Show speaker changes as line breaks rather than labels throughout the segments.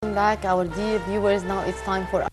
Welcome back, our dear viewers. Now it's time for our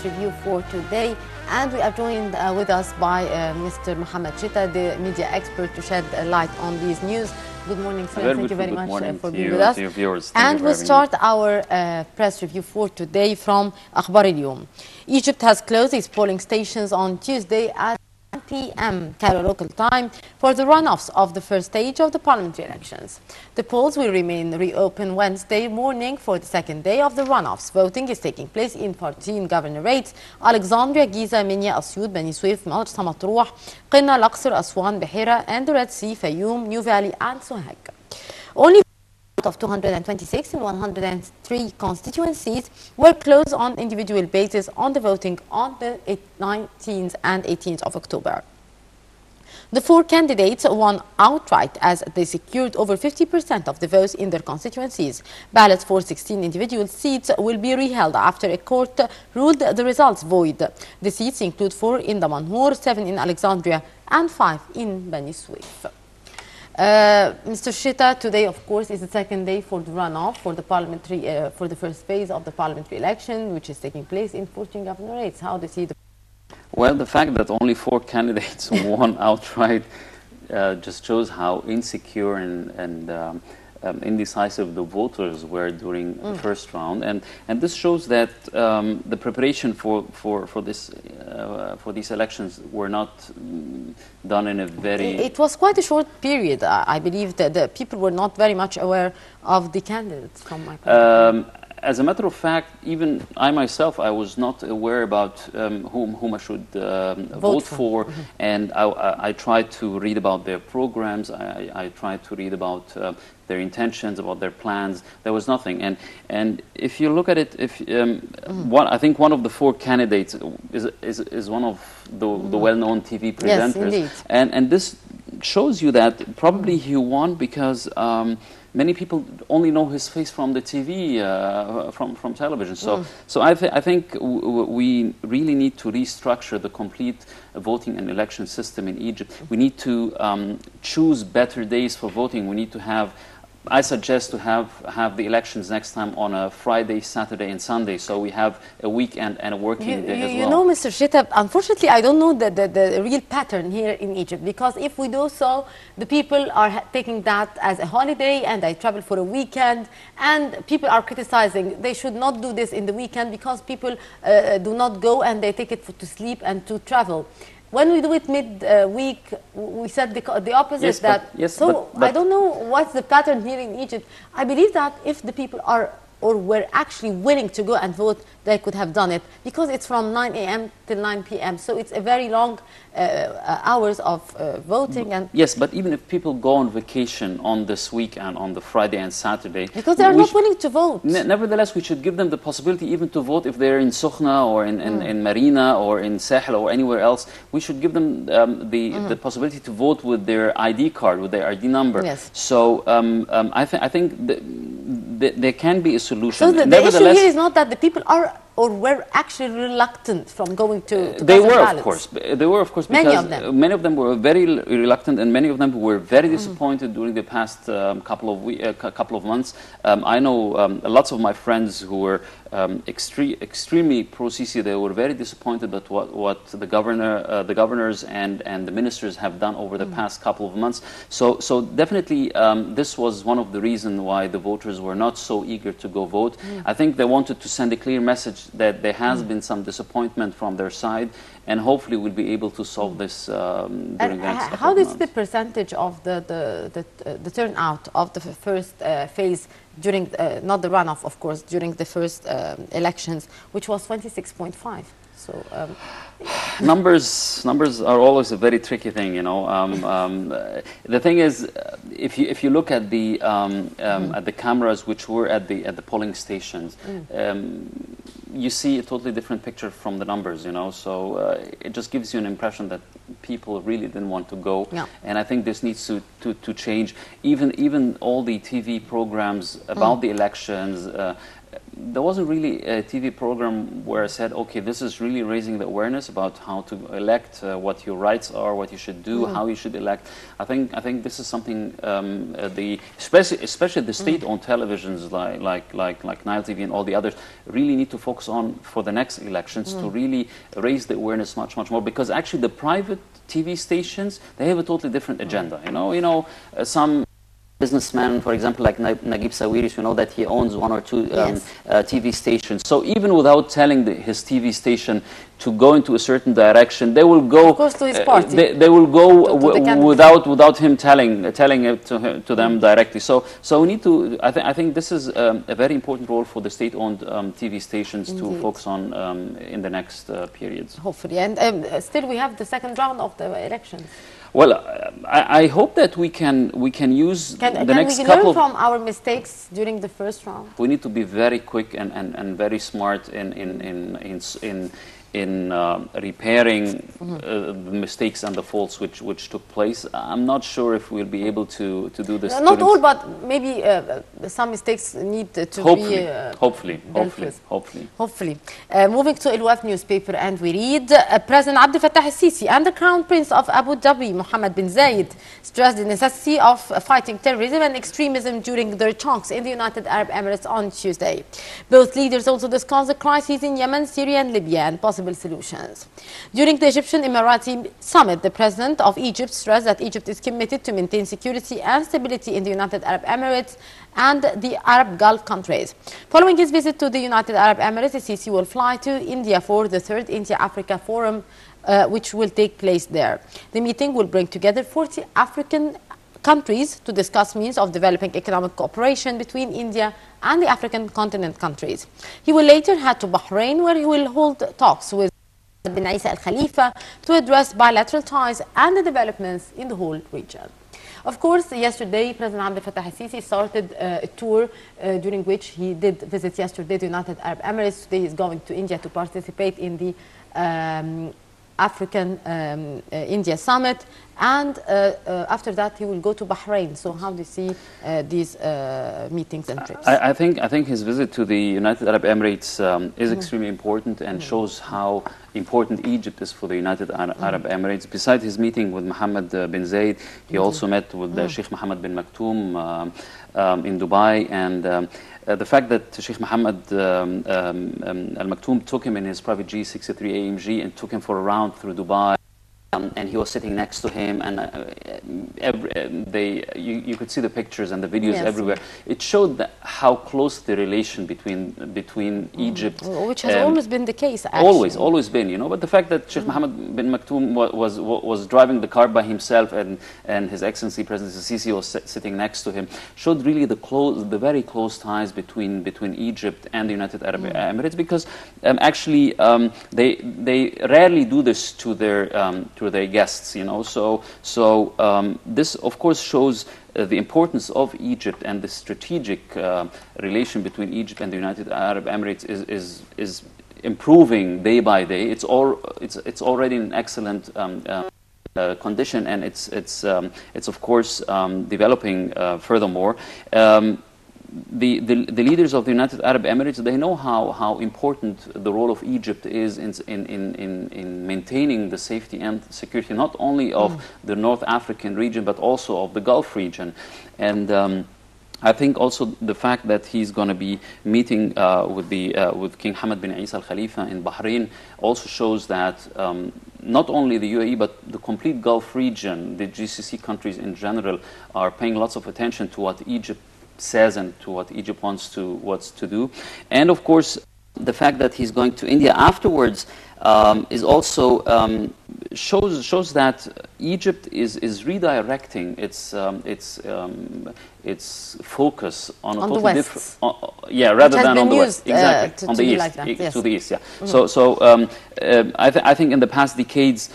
review for today, and we are joined with us by Mr. Mohamed Sheta, the media expert, to shed light on these news. Good morning, sir. Thank you very much for being with us.
To your viewers.
And we'll start our press review for today from AlAhram. Egypt has closed its polling stations on Tuesday at 9 p.m. Cairo local time for the runoffs of the first stage of the parliamentary elections. The polls will remain reopened Wednesday morning for the second day of the runoffs. Voting is taking place in 14 governorates: Alexandria, Giza, Minya, Asyut, Bani Suef, Marsa Matruh, Qinna, Luxor, Aswan, Bahira, and the Red Sea, Fayoum, New Valley, and Sohag. Only of 226 in 103 constituencies were closed on individual basis on the voting on the 19th and 18th of October. The four candidates won outright as they secured over 50% of the votes in their constituencies. Ballots for 16 individual seats will be reheld after a court ruled the results void. The seats include 4 in Damanhur, 7 in Alexandria, and 5 in Bani Suef. Mr. Sheta, today, of course, is the second day for the runoff for the parliamentary, for the first phase of the parliamentary election, which is taking place in 14 governorates. How do you see the?
Well, the fact that only 4 candidates won outright just shows how insecure and indecisive the voters were during the first round, and this shows that the preparation for these elections were not done in a very.
It was quite a short period. I believe that the people were not very much aware of the candidates from my point of view.
As a matter of fact, even I myself, I was not aware about whom I should vote for, and I tried to read about their programs. I tried to read about their intentions, about their plans. There was nothing, and if you look at it, I think one of the 4 candidates is one of the well-known TV presenters,
yes,
and this shows you that probably he won because. Many people only know his face from the TV, from television. So I think we really need to restructure the complete voting and election system in Egypt. We need to choose better days for voting. We need to have. I suggest to have the elections next time on a Friday, Saturday, and Sunday, so we have a weekend and a working day as well.
You know, Mr. Sheta, unfortunately, I don't know the real pattern here in Egypt, because if we do so, the people are taking that as a holiday, and they travel for a weekend, and people are criticizing. They should not do this in the weekend because people do not go and they take it to sleep and to travel. When we do it mid-week, we said the opposite.
Yes,
but I don't know what's the pattern here in Egypt. I believe that if the people are or were actually willing to go and vote, they could have done it, because it's from 9 a.m. till 9 p.m. So it's a very long hours of voting. And
yes, but even if people go on vacation on this weekend, on the Friday and Saturday,
because they are not willing to vote.
Nevertheless, we should give them the possibility even to vote if they're in Sokhna or in Marina or in Sahel or anywhere else. We should give them the possibility to vote with their ID card, with their ID number.
Yes.
So I think there can be a solution.
So the issue here is not that the people are or were actually reluctant from going to
they were, of course. They were, of course, because
many
of them were very reluctant, and many of them were very disappointed during the past couple of months. I know lots of my friends who were extremely pro-Sisi. They were very disappointed at what the governors and the ministers have done over the past couple of months. So definitely this was one of the reasons why the voters were not so eager to go vote. I think they wanted to send a clear message that there has been some disappointment from their side, and hopefully we'll be able to solve this during the next couple
How
of
is
months.
the percentage of the turnout of the first phase during, not the runoff, of course, during the first elections, which was 26.5? So
numbers are always a very tricky thing, you know. The thing is, if you look at the cameras which were at the polling stations, you see a totally different picture from the numbers, you know. So it just gives you an impression that people really didn't want to go, and I think this needs to change. Even all the TV programs about the elections. there wasn't really a TV program where I said, okay, this is really raising the awareness about how to elect, what your rights are, what you should do, how you should elect. I think this is something especially the state-owned televisions like Nile TV and all the others really need to focus on for the next elections to really raise the awareness much more, because actually the private TV stations, they have a totally different agenda. Some businessman, for example, like Naguib Sawiris, that he owns one or two TV stations. So even without telling his TV station to go into a certain direction, they will go.
Of course, to his party.
They will go without him telling it to them directly. So we need to. I think this is a very important role for the state-owned TV stations to focus on in the next periods.
Hopefully, and still we have the second round of the elections.
Well, I hope that we can use the next couple.
Can we learn from our mistakes during the first round?
We need to be very quick and very smart in repairing the mistakes and the faults which took place. I'm not sure if we'll be able to do this.
Not all, but maybe some mistakes need to be
hopefully.
Moving to Al-Waf newspaper, and we read President Abdel Fattah al-Sisi and the Crown Prince of Abu Dhabi, Mohammed bin Zayed, stressed the necessity of fighting terrorism and extremism during their talks in the United Arab Emirates on Tuesday. Both leaders also discussed the crises in Yemen, Syria and Libya and possible solutions. During the Egyptian Emirati summit, the President of Egypt stressed that Egypt is committed to maintain security and stability in the United Arab Emirates and the Arab Gulf countries. Following his visit to the United Arab Emirates, the Sisi will fly to India for the third India-Africa Forum, which will take place there. The meeting will bring together 40 African countries to discuss means of developing economic cooperation between India and the African continent countries. He will later head to Bahrain, where he will hold talks with bin Isa Al Khalifa to address bilateral ties and the developments in the whole region. Of course, yesterday, President Abdel Fattah al-Sisi started a tour during which he did visit yesterday the United Arab Emirates. Today he's going to India to participate in the African India Summit, and after that he will go to Bahrain. So how do you see these meetings and trips?
I think his visit to the United Arab Emirates is extremely important and shows how important Egypt is for the United Arab Emirates. Besides his meeting with Mohammed bin Zayed, he also met with Sheikh Mohammed bin Maktoum in Dubai, and the fact that Sheikh Mohammed Al Maktoum took him in his private G63 AMG and took him for a round through Dubai, and he was sitting next to him, and you could see the pictures and the videos everywhere. It showed how close the relation between Egypt,
which has always been the case, actually.
Always been, But the fact that Sheikh Mohammed bin Maktoum was driving the car by himself, and His Excellency President Sisi was sitting next to him, showed really the very close ties between Egypt and the United Arab Emirates, because actually they rarely do this to their guests, So this, of course, shows the importance of Egypt, and the strategic relation between Egypt and the United Arab Emirates is improving day by day. It's already in excellent condition, and it's of course developing furthermore. The leaders of the United Arab Emirates, they know how important the role of Egypt is in maintaining the safety and security, not only of the North African region, but also of the Gulf region. And I think also the fact that he's going to be meeting with King Hamad bin Isa Al Khalifa in Bahrain also shows that not only the UAE, but the complete Gulf region, the GCC countries in general, are paying lots of attention to what Egypt says and to what Egypt wants to do. And of course, the fact that he's going to India afterwards is also shows that Egypt is redirecting its focus on a totally different, rather than on the west, exactly, on the east, to the east, yeah. So I think in the past decades,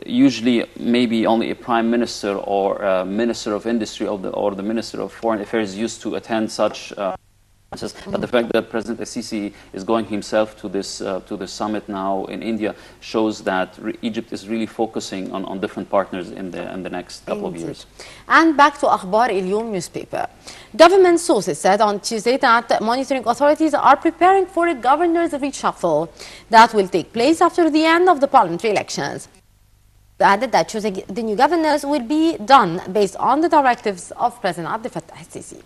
usually maybe only a prime minister or a minister of industry or the minister of foreign affairs used to attend such But the fact that President Sisi is going himself to this summit now in India shows that Egypt is really focusing on different partners in the next couple of years.
And back to Akhbar al-Yom newspaper. Government sources said on Tuesday that monitoring authorities are preparing for a governor's reshuffle that will take place after the end of the parliamentary elections. They added that choosing the new governors will be done based on the directives of President Abdel Fattah al-Sisi.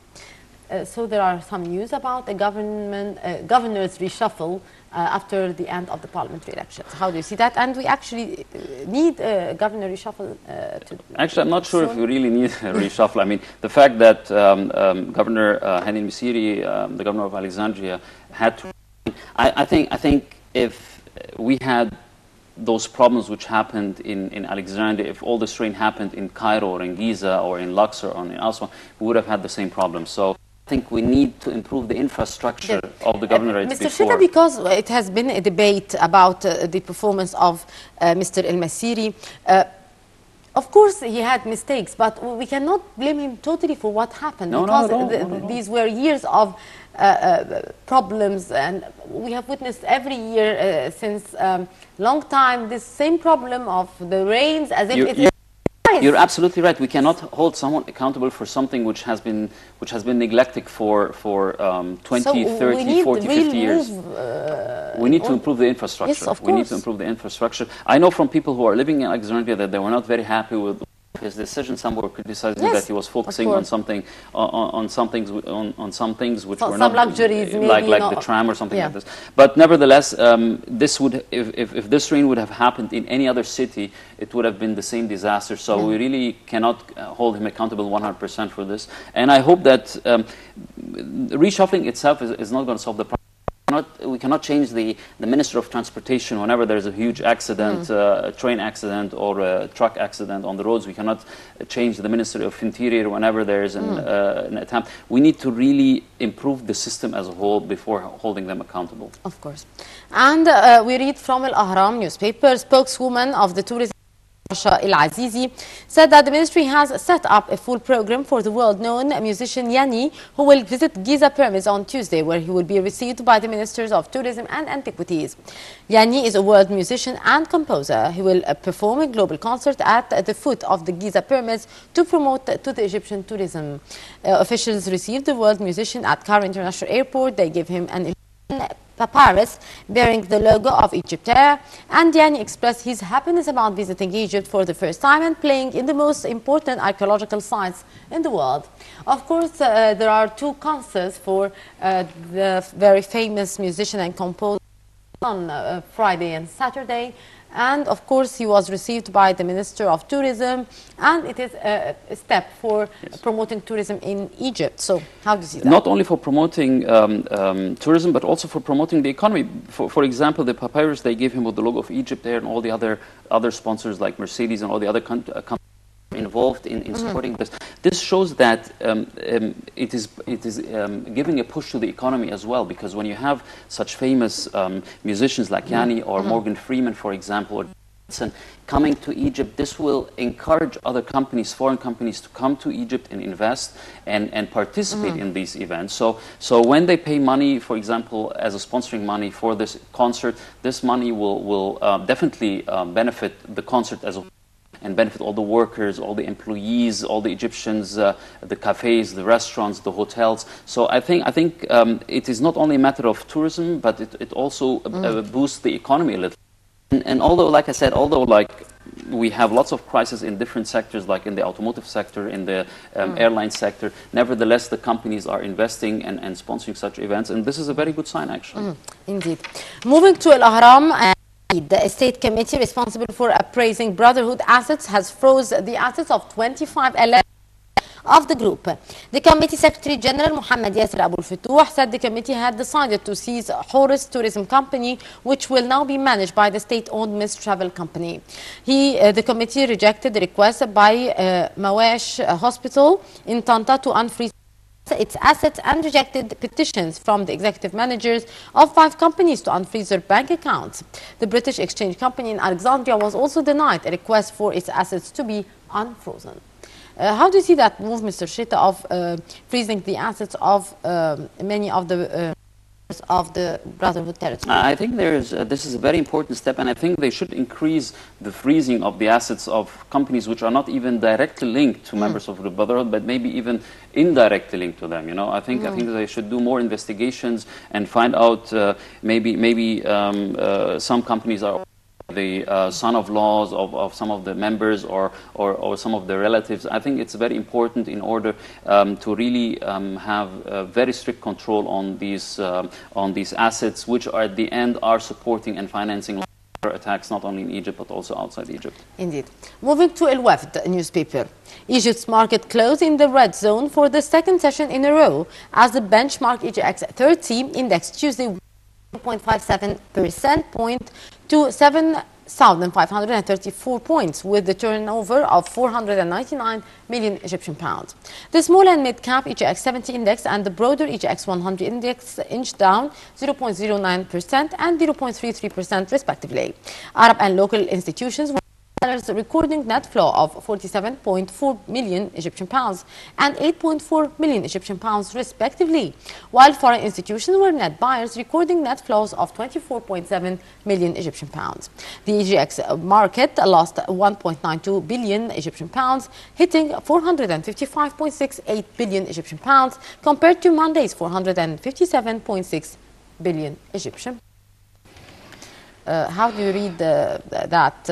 So there are some news about a governor's reshuffle after the end of the parliamentary elections. How do you see that? And we actually need a governor reshuffle.
Actually, I'm not sure if we really need a reshuffle. I mean, the fact that Governor Hani al-Misiri, the governor of Alexandria, had to. I think if we had those problems which happened in Alexandria, if all this rain happened in Cairo or in Giza or in Luxor or in Aswan, we would have had the same problem. So I think we need to improve the infrastructure of the governorate
Mr. Sheta, because it has been a debate about the performance of Mr. al-Masiri. Of course, he had mistakes, but we cannot blame him totally for what happened, because these were years of problems, and we have witnessed every year since long time this same problem of the rains, as if it is.
You're absolutely right. We cannot hold someone accountable for something which has been neglected for 20,
so
30, 40, 50 years. We need to improve the infrastructure.
Yes, of course.
We need to improve the infrastructure. I know from people who are living in Alexandria that they were not very happy with his decision. Some were criticizing that he was focusing on something, on some things which were not
luxuries,
like the tram or something like this. But nevertheless, this would, if this rain would have happened in any other city, it would have been the same disaster. So we really cannot hold him accountable 100% for this. And I hope that reshuffling itself is not going to solve the problem. We cannot change the Minister of Transportation whenever there's a huge accident, a train accident or a truck accident on the roads. We cannot change the Ministry of Interior whenever there's an attempt. We need to really improve the system as a whole before holding them accountable.
Of course. And we read from AlAhram newspaper, spokeswoman of the tourism Al-Azizi said that the ministry has set up a full program for the world-known musician Yani, who will visit Giza pyramids on Tuesday, where he will be received by the ministers of tourism and antiquities. Yani is a world musician and composer. He will perform a global concert at the foot of the Giza pyramids to promote to the Egyptian tourism. Officials received the world musician at Cairo International Airport. They gave him an papyrus bearing the logo of Egypt Air, and Yani expressed his happiness about visiting Egypt for the first time and playing in the most important archaeological sites in the world. Of course, there are two concerts for the very famous musician and composer on Friday and Saturday. And of course, he was received by the Minister of Tourism, and it is a step for promoting tourism in Egypt. So how do you see that?
Not only for promoting tourism, but also for promoting the economy. For example, the papyrus they gave him with the logo of Egypt there, and all the other sponsors like Mercedes and all the other companies involved in supporting this. This shows that it is giving a push to the economy as well, because when you have such famous musicians like Yani or Morgan Freeman, for example, or coming to Egypt, this will encourage other companies, foreign companies, to come to Egypt and invest and participate in these events. So when they pay money, for example, as a sponsoring money for this concert, this money will definitely benefit the concert as a whole, and benefit all the workers, all the employees, all the Egyptians, the cafes, the restaurants, the hotels. So I think it is not only a matter of tourism, but it also boosts the economy a little. And although, like I said, we have lots of crises in different sectors, like in the automotive sector, in the airline sector, nevertheless, the companies are investing and sponsoring such events, and this is a very good sign, actually.
Indeed. Moving to AlAhram. The state committee responsible for appraising Brotherhood assets has froze the assets of 25 of the group. The committee secretary general Mohamed Yasser Abul Futuh said the committee had decided to seize Horus Tourism Company, which will now be managed by the state-owned Mist Travel Company. The committee rejected the request by Mawash Hospital in Tanta to unfreeze its assets and rejected petitions from the executive managers of 5 companies to unfreeze their bank accounts. The British Exchange Company in Alexandria was also denied a request for its assets to be unfrozen. How do you see that move, Mr. Sheta, of freezing the assets of many of the Brotherhood territory?
I think this is a very important step, and I think they should increase the freezing of the assets of companies which are not even directly linked to members of the Brotherhood, but maybe even indirectly linked to them. You know, I think they should do more investigations and find out maybe some companies are the son-of-laws of some of the members or some of the relatives. I think it's very important in order to really have very strict control on these assets, which are at the end are supporting and financing attacks not only in Egypt but also outside Egypt.
Indeed. Moving to Al Wafd newspaper. Egypt's market closed in the red zone for the second session in a row as the benchmark EGX 30 index Tuesday 1.57% point to 7,534 points with the turnover of 499 million Egyptian pounds. The small and mid-cap EGX 70 index and the broader EGX 100 index inched down 0.09% and 0.33% respectively. Arab and local institutions were recording net flow of 47.4 million Egyptian pounds and 8.4 million Egyptian pounds respectively, while foreign institutions were net buyers recording net flows of 24.7 million Egyptian pounds. The EGX market lost 1.92 billion Egyptian pounds, hitting 455.68 billion Egyptian pounds compared to Monday's 457.6 billion Egyptian pounds. How do you read that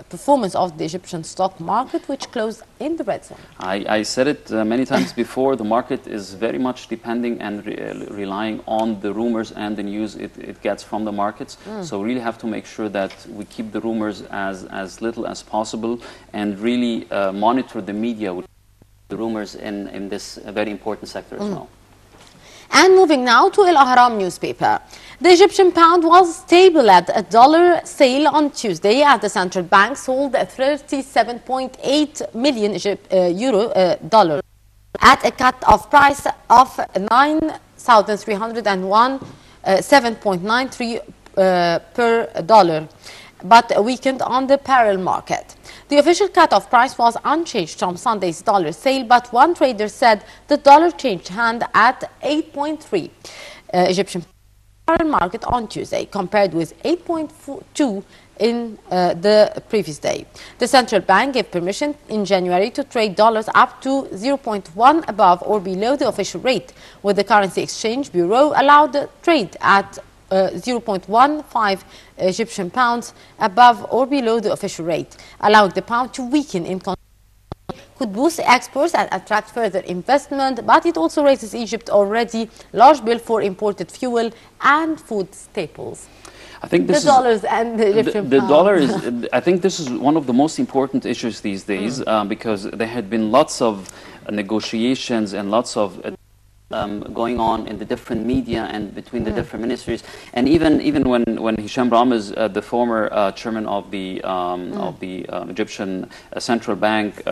performance of the Egyptian stock market, which closed in the red zone?
I said it many times before, the market is very much depending and relying on the rumors and the news it gets from the markets. So really have to make sure that we keep the rumors as little as possible and really monitor the media with the rumors in this very important sector as well.
And moving now to AlAhram newspaper. The Egyptian pound was stable at a dollar sale on Tuesday as the central bank sold 37.8 million dollar at a cut-off price of 9,301 7.93 per dollar, but weakened on the parallel market. The official cut-off price was unchanged from Sunday's dollar sale, but one trader said the dollar changed hand at 8.3 Egyptian parallel market on Tuesday, compared with 8.2 in the previous day. The central bank gave permission in January to trade dollars up to 0.1 above or below the official rate, with the Currency Exchange Bureau allowed the trade at 0.15 Egyptian pounds above or below the official rate, allowing the pound to weaken in could boost exports and attract further investment, but it also raises Egypt's already large bill for imported fuel and food staples.
I think this
dollars and the Egyptian pound.
dollar is. I think this is one of the most important issues these days because there had been lots of negotiations and lots of going on in the different media and between the different ministries, and even when Hisham Ramiz, the former chairman of the Egyptian central bank,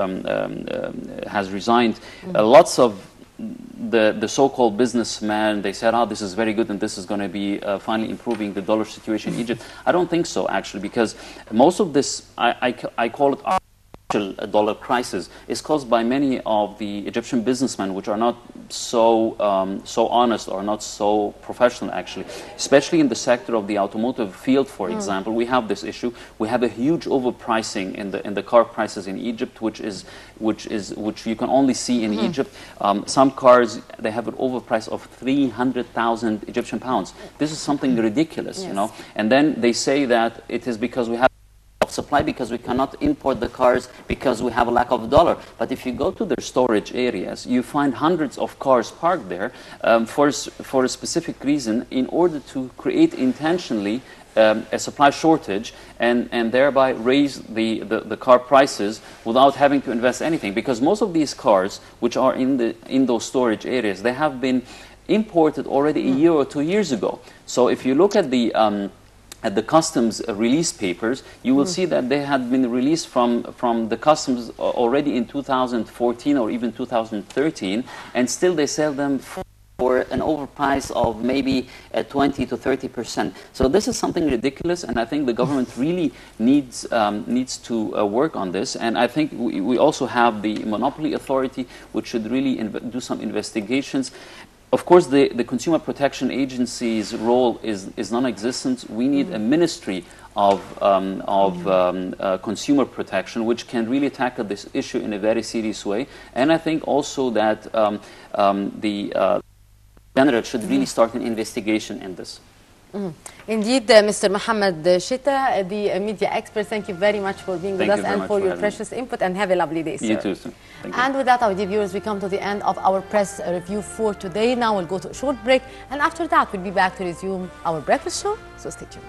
has resigned, lots of the so-called businessmen, they said, this is very good and this is going to be finally improving the dollar situation in Egypt. I don't think so, actually, because most of this, I call it a dollar crisis, is caused by many of the Egyptian businessmen which are not so honest or not so professional, actually, especially in the sector of the automotive field, for example. We have this issue. We have a huge overpricing in the car prices in Egypt, which you can only see in Egypt. Some cars, they have an overprice of 300,000 Egyptian pounds. This is something ridiculous, you know. And then they say that it is because we have supply, because we cannot import the cars because we have a lack of dollar. But if you go to their storage areas, you find hundreds of cars parked there for a specific reason, in order to create intentionally a supply shortage and thereby raise the car prices without having to invest anything. Because most of these cars which are in those storage areas, they have been imported already a year or 2 years ago. So if you look at the customs release papers, you will see that they had been released from the customs already in 2014 or even 2013, and still they sell them for for an overprice of maybe 20 to 30%. So this is something ridiculous, and I think the government really needs to work on this. And I think we also have the Monopoly Authority, which should really do some investigations. Of course, the Consumer Protection Agency's role is non-existent. We need a ministry of consumer protection, which can really tackle this issue in a very serious way. And I think also that the General should really start an investigation in this.
Indeed, Mr. Mohamed Sheta, the media expert, thank you very much for being with us and for your precious input, and have a lovely day, sir.
You too, sir. Thank you.
And with that, our dear viewers, we come to the end of our press review for today. Now we'll go to a short break, and after that, we'll be back to resume our breakfast show, so stay tuned.